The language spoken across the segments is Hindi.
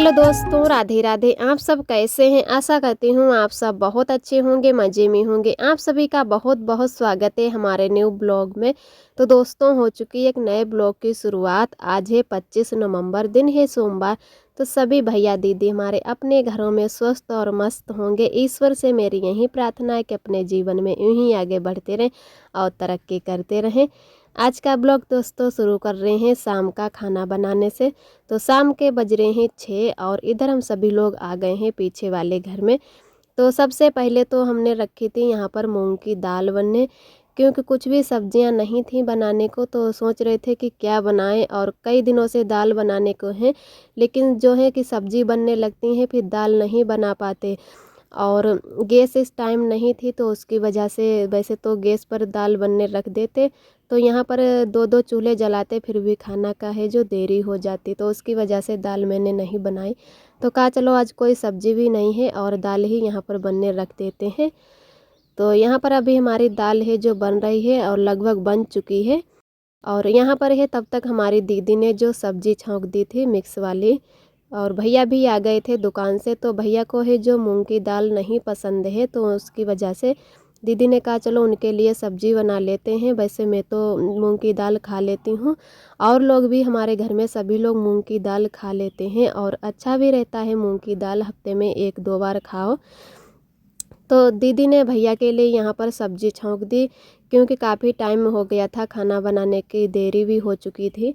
हेलो दोस्तों, राधे राधे। आप सब कैसे हैं? आशा करती हूँ आप सब बहुत अच्छे होंगे, मज़े में होंगे। आप सभी का बहुत बहुत स्वागत है हमारे न्यू ब्लॉग में। तो दोस्तों, हो चुकी है एक नए ब्लॉग की शुरुआत। आज है 25 नवंबर, दिन है सोमवार। तो सभी भैया दीदी हमारे अपने घरों में स्वस्थ और मस्त होंगे। ईश्वर से मेरी यही प्रार्थना है कि अपने जीवन में यूं ही आगे बढ़ते रहें और तरक्की करते रहें। आज का ब्लॉग दोस्तों शुरू कर रहे हैं शाम का खाना बनाने से। तो शाम के बज रहे हैं 6 और इधर हम सभी लोग आ गए हैं पीछे वाले घर में। तो सबसे पहले तो हमने रखी थी यहाँ पर मूंग की दाल बनने, क्योंकि कुछ भी सब्जियां नहीं थी बनाने को। तो सोच रहे थे कि क्या बनाएं, और कई दिनों से दाल बनाने को है, लेकिन जो है कि सब्जी बनने लगती है फिर दाल नहीं बना पाते। और गैस इस टाइम नहीं थी तो उसकी वजह से, वैसे तो गैस पर दाल बनने रख देते तो यहाँ पर दो दो चूल्हे जलाते, फिर भी खाना का है जो देरी हो जाती, तो उसकी वजह से दाल मैंने नहीं बनाई। तो कहा चलो आज कोई सब्जी भी नहीं है और दाल ही यहाँ पर बनने रख देते हैं। तो यहाँ पर अभी हमारी दाल है जो बन रही है और लगभग बन चुकी है। और यहाँ पर है तब तक हमारी दीदी ने जो सब्जी छौंक दी थी मिक्स वाली। और भैया भी आ गए थे दुकान से। तो भैया को है जो मूंग की दाल नहीं पसंद है, तो उसकी वजह से दीदी ने कहा चलो उनके लिए सब्जी बना लेते हैं। वैसे मैं तो मूंग की दाल खा लेती हूँ, और लोग भी हमारे घर में सभी लोग मूंग की दाल खा लेते हैं, और अच्छा भी रहता है मूंग की दाल, हफ्ते में 1-2 बार खाओ। तो दीदी ने भैया के लिए यहाँ पर सब्जी छौंक दी, क्योंकि काफ़ी टाइम हो गया था खाना बनाने की, देरी भी हो चुकी थी।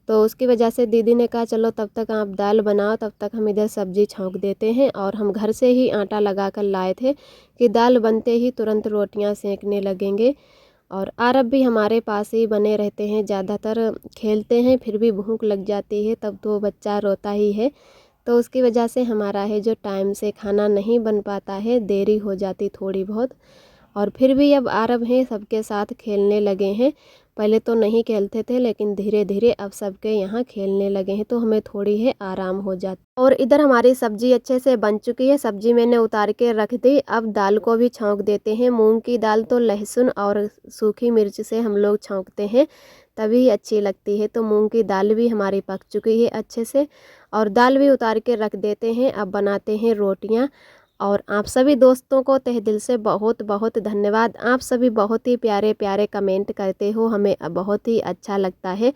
तो उसकी वजह से दीदी ने कहा चलो तब तक आप दाल बनाओ, तब तक हम इधर सब्जी छौंक देते हैं। और हम घर से ही आटा लगा कर लाए थे कि दाल बनते ही तुरंत रोटियां सेंकने लगेंगे। और आरब भी हमारे पास ही बने रहते हैं, ज़्यादातर खेलते हैं, फिर भी भूख लग जाती है तब तो बच्चा रोता ही है। तो उसकी वजह से हमारा है जो टाइम से खाना नहीं बन पाता है, देरी हो जाती थोड़ी बहुत। और फिर भी अब आरब हैं, सबके साथ खेलने लगे हैं। पहले तो नहीं खेलते थे, लेकिन धीरे धीरे अब सबके यहाँ खेलने लगे हैं, तो हमें थोड़ी है आराम हो जाता। और इधर हमारी सब्जी अच्छे से बन चुकी है। सब्जी मैंने उतार के रख दी। अब दाल को भी छौंक देते हैं। मूंग की दाल तो लहसुन और सूखी मिर्च से हम लोग छौंकते हैं, तभी अच्छी लगती है। तो मूंग की दाल भी हमारी पक चुकी है अच्छे से, और दाल भी उतार के रख देते हैं। अब बनाते हैं रोटियां। और आप सभी दोस्तों को तहे दिल से बहुत बहुत धन्यवाद। आप सभी बहुत ही प्यारे प्यारे कमेंट करते हो, हमें बहुत ही अच्छा लगता है।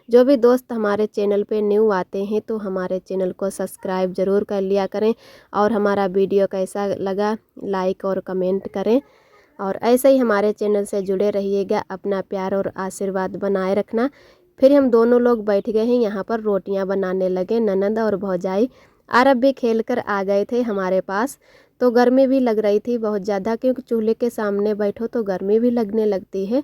जो भी दोस्त हमारे चैनल पे न्यू आते हैं तो हमारे चैनल को सब्सक्राइब ज़रूर कर लिया करें, और हमारा वीडियो कैसा लगा लाइक और कमेंट करें। और ऐसे ही हमारे चैनल से जुड़े रहिएगा, अपना प्यार और आशीर्वाद बनाए रखना। फिर हम दोनों लोग बैठ गए हैं यहाँ पर रोटियाँ बनाने लगे, ननद और भौजाई। आरब भी खेल कर आ गए थे हमारे पास। तो गर्मी भी लग रही थी बहुत ज़्यादा, क्योंकि चूल्हे के सामने बैठो तो गर्मी भी लगने लगती है।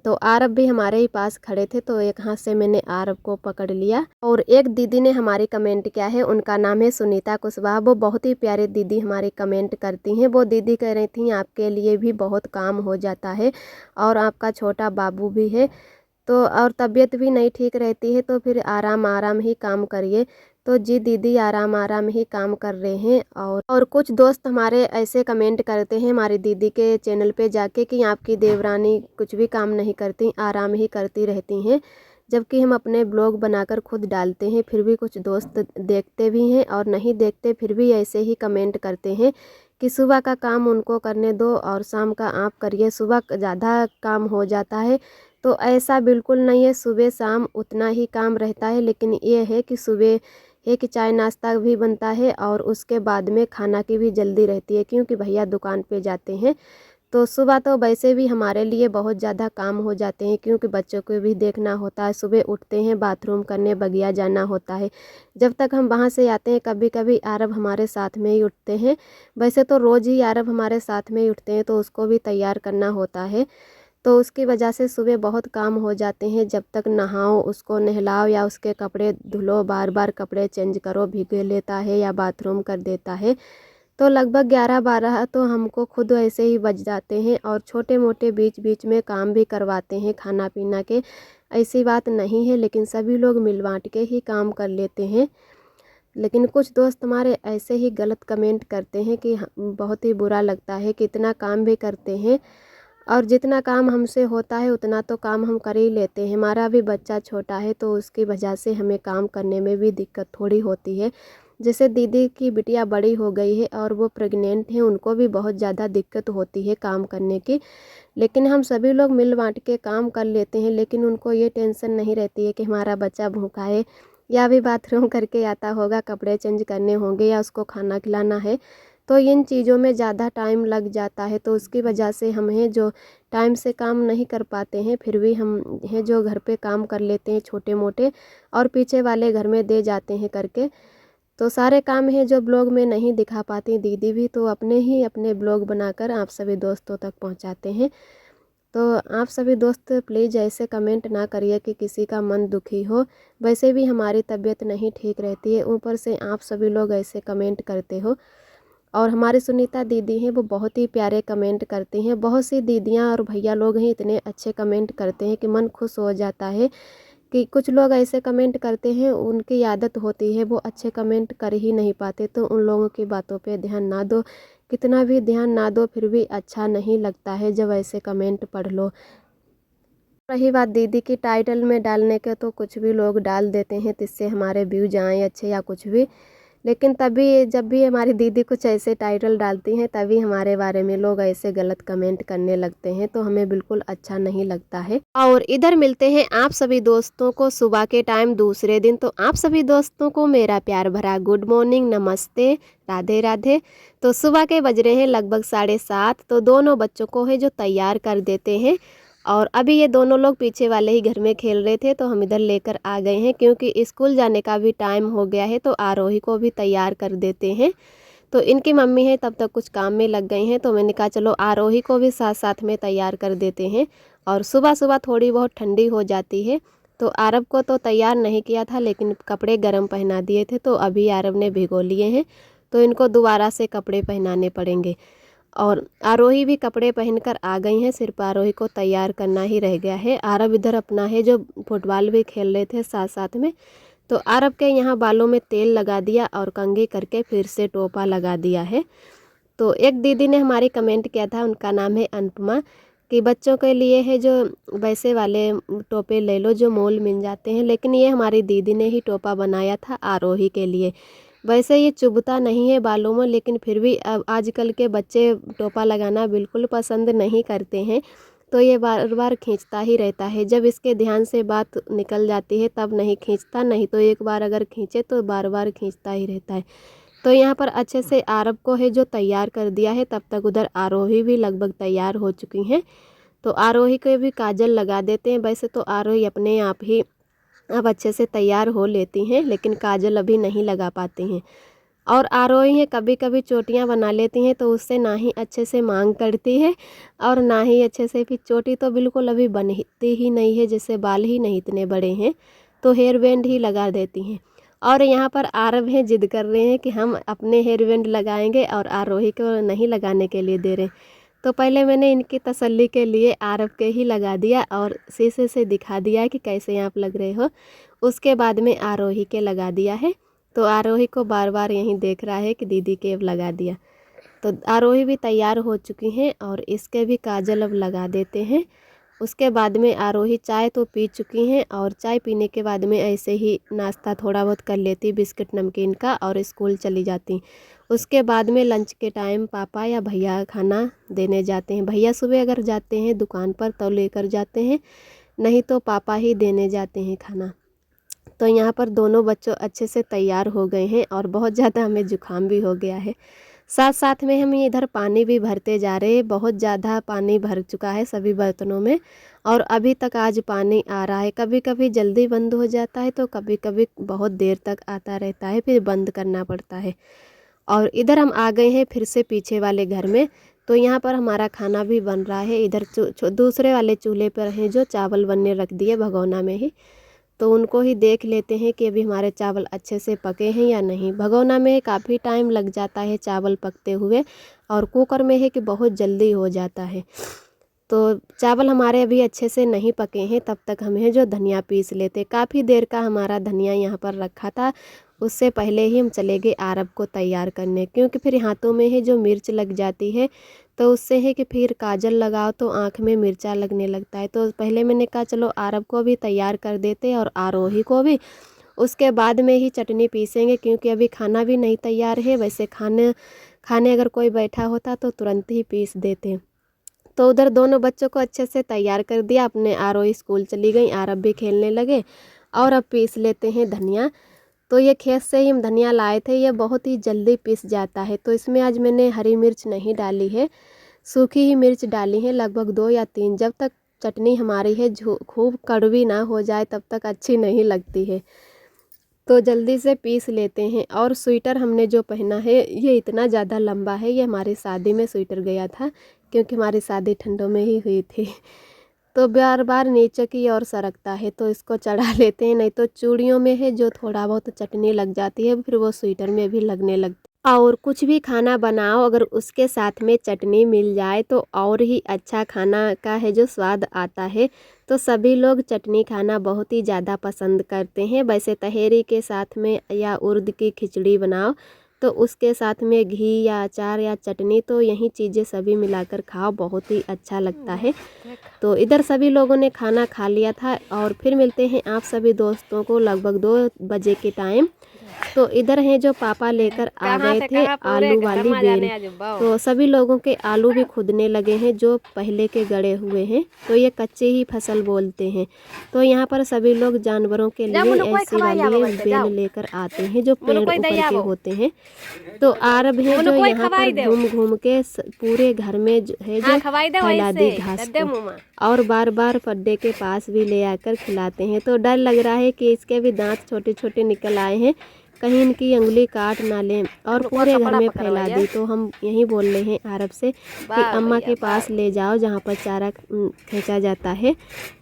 तो आरब भी हमारे ही पास खड़े थे, तो एक हाथ से मैंने आरब को पकड़ लिया। और एक दीदी ने हमारी कमेंट किया है, उनका नाम है सुनीता कुशवाहा। वो बहुत ही प्यारी दीदी हमारी कमेंट करती हैं। वो दीदी कह रही थी आपके लिए भी बहुत काम हो जाता है, और आपका छोटा बाबू भी है, तो और तबीयत भी नहीं ठीक रहती है, तो फिर आराम आराम ही काम करिए। तो जी दीदी, आराम आराम ही काम कर रहे हैं। और कुछ दोस्त हमारे ऐसे कमेंट करते हैं हमारी दीदी के चैनल पे जाके कि आपकी देवरानी कुछ भी काम नहीं करती, आराम ही करती रहती हैं। जबकि हम अपने ब्लॉग बनाकर खुद डालते हैं, फिर भी कुछ दोस्त देखते भी हैं और नहीं देखते, फिर भी ऐसे ही कमेंट करते हैं कि सुबह का काम उनको करने दो और शाम का आप करिए, सुबह ज़्यादा काम हो जाता है। तो ऐसा बिल्कुल नहीं है, सुबह शाम उतना ही काम रहता है। लेकिन ये है कि सुबह है कि चाय नाश्ता भी बनता है, और उसके बाद में खाना की भी जल्दी रहती है, क्योंकि भैया दुकान पे जाते हैं। तो सुबह तो वैसे भी हमारे लिए बहुत ज़्यादा काम हो जाते हैं, क्योंकि बच्चों को भी देखना होता है। सुबह उठते हैं, बाथरूम करने बगिया जाना होता है। जब तक हम वहाँ से आते हैं, कभी कभी आरब हमारे साथ में ही उठते हैं। वैसे तो रोज़ ही आरब हमारे साथ में ही उठते हैं, तो उसको भी तैयार करना होता है। तो उसकी वजह से सुबह बहुत काम हो जाते हैं। जब तक नहाओ, उसको नहलाओ या उसके कपड़े धुलो, बार बार कपड़े चेंज करो, भीगे लेता है या बाथरूम कर देता है। तो लगभग 11-12 तो हमको खुद ऐसे ही बज जाते हैं, और छोटे मोटे बीच बीच में काम भी करवाते हैं खाना पीना के। ऐसी बात नहीं है, लेकिन सभी लोग मिल बाँट के ही काम कर लेते हैं। लेकिन कुछ दोस्त हमारे ऐसे ही गलत कमेंट करते हैं कि बहुत ही बुरा लगता है कि इतना काम भी करते हैं, और जितना काम हमसे होता है उतना तो काम हम कर ही लेते हैं। हमारा भी बच्चा छोटा है, तो उसकी वजह से हमें काम करने में भी दिक्कत थोड़ी होती है। जैसे दीदी की बिटिया बड़ी हो गई है और वो प्रेग्नेंट है, उनको भी बहुत ज़्यादा दिक्कत होती है काम करने की। लेकिन हम सभी लोग मिल बाँट के काम कर लेते हैं, लेकिन उनको ये टेंशन नहीं रहती है कि हमारा बच्चा भूखा है या भी बाथरूम करके आता होगा, कपड़े चेंज करने होंगे या उसको खाना खिलाना है। तो इन चीज़ों में ज़्यादा टाइम लग जाता है, तो उसकी वजह से हम हैं जो टाइम से काम नहीं कर पाते हैं, फिर भी हम हैं जो घर पे काम कर लेते हैं छोटे मोटे और पीछे वाले घर में दे जाते हैं करके। तो सारे काम हैं जो ब्लॉग में नहीं दिखा पाती दीदी भी, तो अपने ही अपने ब्लॉग बनाकर आप सभी दोस्तों तक पहुंचाते हैं। तो आप सभी दोस्त प्लीज़ ऐसे कमेंट ना करिए कि किसी का मन दुखी हो, वैसे भी हमारी तबीयत नहीं ठीक रहती है, ऊपर से आप सभी लोग ऐसे कमेंट करते हो। और हमारी सुनीता दीदी हैं, वो बहुत ही प्यारे कमेंट करती हैं। बहुत सी दीदियाँ और भैया लोग हैं इतने अच्छे कमेंट करते हैं कि मन खुश हो जाता है। कि कुछ लोग ऐसे कमेंट करते हैं, उनकी आदत होती है वो अच्छे कमेंट कर ही नहीं पाते, तो उन लोगों की बातों पे ध्यान ना दो। कितना भी ध्यान ना दो फिर भी अच्छा नहीं लगता है जब ऐसे कमेंट पढ़ लो। रही बात दीदी की टाइटल में डालने के, तो कुछ भी लोग डाल देते हैं जिससे हमारे व्यूज आएँ अच्छे या कुछ भी। लेकिन तभी जब भी हमारी दीदी कुछ ऐसे टाइटल डालती हैं तभी हमारे बारे में लोग ऐसे गलत कमेंट करने लगते हैं, तो हमें बिल्कुल अच्छा नहीं लगता है। और इधर मिलते हैं आप सभी दोस्तों को सुबह के टाइम दूसरे दिन। तो आप सभी दोस्तों को मेरा प्यार भरा गुड मॉर्निंग, नमस्ते, राधे राधे। तो सुबह के बज रहे हैं लगभग 7:30। तो दोनों बच्चों को है जो तैयार कर देते हैं, और अभी ये दोनों लोग पीछे वाले ही घर में खेल रहे थे, तो हम इधर लेकर आ गए हैं क्योंकि स्कूल जाने का भी टाइम हो गया है। तो आरोही को भी तैयार कर देते हैं। तो इनकी मम्मी है तब तक कुछ काम में लग गई हैं, तो मैंने कहा चलो आरोही को भी साथ साथ में तैयार कर देते हैं। और सुबह सुबह थोड़ी बहुत ठंडी हो जाती है, तो आरब को तो तैयार नहीं किया था लेकिन कपड़े गर्म पहना दिए थे, तो अभी आरब ने भिगो लिए हैं, तो इनको दोबारा से कपड़े पहनाने पड़ेंगे। और आरोही भी कपड़े पहनकर आ गई हैं, सिर्फ आरोही को तैयार करना ही रह गया है। आरब इधर अपना है जो फुटबॉल भी खेल रहे थे साथ साथ में। तो आरब के यहाँ बालों में तेल लगा दिया और कंघी करके फिर से टोपा लगा दिया है। तो एक दीदी ने हमारी कमेंट किया था, उनका नाम है अनुपमा, कि बच्चों के लिए है जो वैसे वाले टोपे ले लो जो मोल मिल जाते हैं, लेकिन ये हमारी दीदी ने ही टोपा बनाया था आरोही के लिए। वैसे ये चुभता नहीं है बालों में, लेकिन फिर भी अब आजकल के बच्चे टोपा लगाना बिल्कुल पसंद नहीं करते हैं, तो ये बार बार खींचता ही रहता है। जब इसके ध्यान से बात निकल जाती है तब नहीं खींचता, नहीं तो एक बार अगर खींचे तो बार बार खींचता ही रहता है। तो यहाँ पर अच्छे से आरब को है जो तैयार कर दिया है, तब तक उधर आरोही भी लगभग तैयार हो चुकी हैं। तो आरोही को भी काजल लगा देते हैं। वैसे तो आरोही अपने आप ही अब अच्छे से तैयार हो लेती हैं, लेकिन काजल अभी नहीं लगा पाती हैं। और आरोही है कभी कभी चोटियाँ बना लेती हैं, तो उससे ना ही अच्छे से मांग करती है और ना ही अच्छे से, फिर चोटी तो बिल्कुल अभी बनती ही नहीं है, जैसे बाल ही नहीं इतने बड़े हैं, तो हेयर बैंड ही लगा देती हैं। और यहाँ पर आरब हैं जिद कर रहे हैं कि हम अपने हेयर बैंड लगाएंगे और आरोही को नहीं लगाने के लिए दे रहे। तो पहले मैंने इनकी तसल्ली के लिए आरब के ही लगा दिया और शीशे से दिखा दिया कि कैसे आप लग रहे हो। उसके बाद में आरोही के लगा दिया है। तो आरोही को बार बार यहीं देख रहा है कि दीदी के अब लगा दिया। तो आरोही भी तैयार हो चुकी हैं और इसके भी काजल अब लगा देते हैं। उसके बाद में आरोही चाय तो पी चुकी हैं, और चाय पीने के बाद में ऐसे ही नाश्ता थोड़ा बहुत कर लेती बिस्किट नमकीन का और स्कूल चली जाती। उसके बाद में लंच के टाइम पापा या भैया खाना देने जाते हैं। भैया सुबह अगर जाते हैं दुकान पर तो लेकर जाते हैं, नहीं तो पापा ही देने जाते हैं खाना। तो यहाँ पर दोनों बच्चों अच्छे से तैयार हो गए हैं और बहुत ज़्यादा हमें जुकाम भी हो गया है। साथ साथ में हम इधर पानी भी भरते जा रहे हैं, बहुत ज़्यादा पानी भर चुका है सभी बर्तनों में, और अभी तक आज पानी आ रहा है। कभी कभी जल्दी बंद हो जाता है तो कभी कभी बहुत देर तक आता रहता है, फिर बंद करना पड़ता है। और इधर हम आ गए हैं फिर से पीछे वाले घर में। तो यहाँ पर हमारा खाना भी बन रहा है। इधर दूसरे वाले चूल्हे पर हैं जो चावल बनने रख दिए भगोना में ही, तो उनको ही देख लेते हैं कि अभी हमारे चावल अच्छे से पके हैं या नहीं। भगोना में काफ़ी टाइम लग जाता है चावल पकते हुए, और कुकर में है कि बहुत जल्दी हो जाता है। तो चावल हमारे अभी अच्छे से नहीं पके हैं, तब तक हमें जो धनिया पीस लेते। काफ़ी देर का हमारा धनिया यहाँ पर रखा था, उससे पहले ही हम चले गए आरब को तैयार करने, क्योंकि फिर हाथों में है जो मिर्च लग जाती है, तो उससे है कि फिर काजल लगाओ तो आँख में मिर्चा लगने लगता है। तो पहले मैंने कहा चलो आरब को भी तैयार कर देते और आरोही को भी, उसके बाद में ही चटनी पीसेंगे, क्योंकि अभी खाना भी नहीं तैयार है। वैसे खाने अगर कोई बैठा होता तो तुरंत ही पीस देते। तो उधर दोनों बच्चों को अच्छे से तैयार कर दिया, अपने आरोही स्कूल चली गई, आरब भी खेलने लगे। और अब पीस लेते हैं धनिया। तो ये खेत से ही हम धनिया लाए थे, ये बहुत ही जल्दी पीस जाता है। तो इसमें आज मैंने हरी मिर्च नहीं डाली है, सूखी ही मिर्च डाली है, लगभग 2 या 3। जब तक चटनी हमारी है खूब कड़वी ना हो जाए तब तक अच्छी नहीं लगती है। तो जल्दी से पीस लेते हैं। और स्वेटर हमने जो पहना है ये इतना ज़्यादा लंबा है, ये हमारी शादी में स्वेटर गया था, क्योंकि हमारी शादी ठंडों में ही हुई थी। तो बार बार नीचे की ओर सरकता है, तो इसको चढ़ा लेते हैं, नहीं तो चूड़ियों में है जो थोड़ा बहुत चटनी लग जाती है, फिर वो स्वेटर में भी लगने लगती है। और कुछ भी खाना बनाओ अगर उसके साथ में चटनी मिल जाए तो और ही अच्छा खाना का है जो स्वाद आता है। तो सभी लोग चटनी खाना बहुत ही ज़्यादा पसंद करते हैं। वैसे तहेरी के साथ में या उर्द की खिचड़ी बनाओ तो उसके साथ में घी या अचार या चटनी, तो यही चीज़ें सभी मिलाकर खाओ, बहुत ही अच्छा लगता है। तो इधर सभी लोगों ने खाना खा लिया था और फिर मिलते हैं आप सभी दोस्तों को लगभग 2 बजे के टाइम। तो इधर हैं जो पापा लेकर आ गए थे आलू वाली बेल। तो सभी लोगों के आलू भी खुदने लगे हैं जो पहले के गड़े हुए हैं, तो ये कच्चे ही फसल बोलते हैं। तो यहाँ पर सभी लोग जानवरों के लिए ऐसी वाली बेल लेकर आते हैं जो पेड़ ऊपर के होते हैं। तो आरब है जो यहाँ पर घूम घूम के पूरे घर में है जो फैला दी घास को, और बार बार पड्डे के पास भी ले आकर खिलाते हैं। तो डर लग रहा है कि इसके भी दांत छोटे छोटे निकल आए हैं, कहीं इनकी उंगली काट ना लें, और पूरे घर में फैला दी। तो हम यही बोल रहे हैं आरब से कि अम्मा के पास ले जाओ जहाँ पर चारा खींचा जाता है,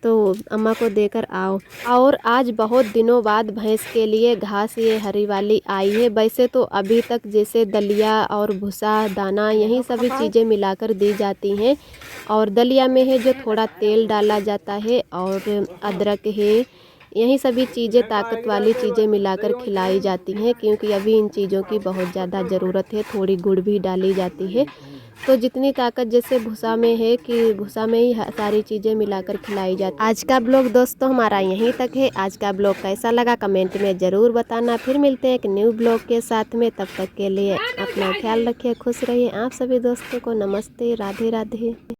तो अम्मा को देकर आओ। और आज बहुत दिनों बाद भैंस के लिए घास ये हरी वाली आई है। वैसे तो अभी तक जैसे दलिया और भूसा दाना यही सभी चीज़ें मिलाकर दी जाती हैं, और दलिया में है जो थोड़ा तेल डाला जाता है और अदरक है, यही सभी चीज़ें ताकत वाली चीज़ें मिलाकर खिलाई जाती हैं, क्योंकि अभी इन चीज़ों की बहुत ज़्यादा ज़रूरत है। थोड़ी गुड़ भी डाली जाती है। तो जितनी ताकत जैसे भूसा में है कि भूसा में ही सारी चीज़ें मिलाकर खिलाई जाती। आज का ब्लॉग दोस्तों हमारा यहीं तक है। आज का ब्लॉग कैसा लगा कमेंट में ज़रूर बताना। फिर मिलते हैं एक न्यू ब्लॉग के साथ में, तब तक के लिए अपना ख्याल रखिए, खुश रहिए। आप सभी दोस्तों को नमस्ते, राधे राधे।